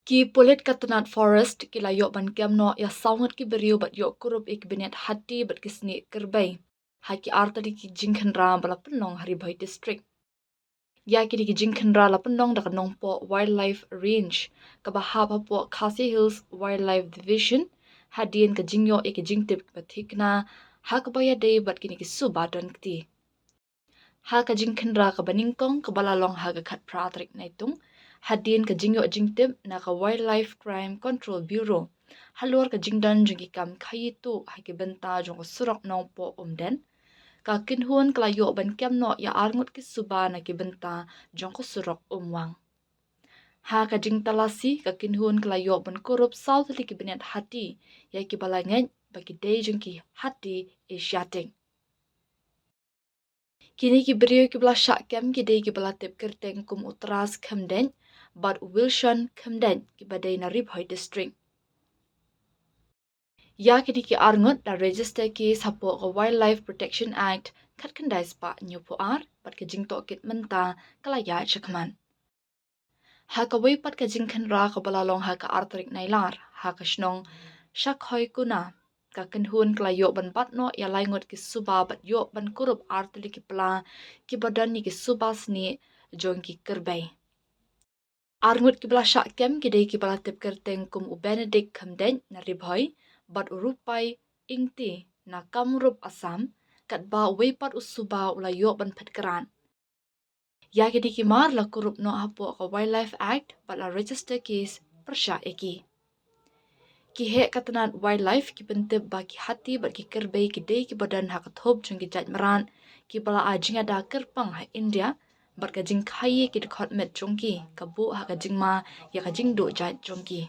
Ki polit katanat forest ki layo ban kiamno ya saungat ki beriu bat yo kurup ik binet hati bat kisni kerbay. Haki artadi ki jingkhenra bala penong Haribhoi district. Ya ki di ki jingkhenra la penong da kanong po wildlife range kabahap po Khasi Hills Wildlife Division hadien ka jingyo ik jingtip bathikna hakbaya day bat kini ki subadan kti. Ha ka jingkhenra ka baningkong kabalalong ha ka khat pratrik naitung hadin ka jingyo jingtip na ka Wildlife Crime Control Bureau halor ka jingdan jungi kam khayitu haki benta jong ka surok nong po umden ka kinhuan klayo ban kiamno ya arngut ki suba na ki benta jong ka surok umwang ha ka jingtalasi ka kinhuan klayo ban korup south li ki binet hati ya ki balangay bagi day jong ki hati Asiatic. Kini ki beriu ki bala syak kem ki day ki bala tip kerteng kum utras kemden but Wilson kemden ki badai na Haribhoi district. Ya kini ki arngot da register ki sapo ka Wildlife Protection Act kat kendai spa nyu puar pat ka jingto kit menta kalaya chakman. Ha ka wei pat ka jingkhen ra ka balalong ha ka artrik nailar ha ka shnong shakhoi kuna ka kenhun klayo ban batno ya laingot ki suba bat yo ban kurup artli ki pla ki badan ni ki subas ni jong ki kerbay. Arngut ki bala syak kem ki day ki bala tip kerteng kum u Benedict kemden na Haribhoi bat urupai ingti na kamrup asam kat ba weipat usuba ulayo ban petkeran. Ya ki di ki mar la kurup no hapo ka Wildlife Act bat la register case persya eki. Ki he katanat wildlife ki bentip ba ki hati bat ki kerbay ki day ki badan ha kathob jong ki jaj meran ki bala ajing ada kerpang ha India bat ka jing khayi ki dkhot met jong ki kabu ha ka jing ma ya ka jing do jaj jong ki.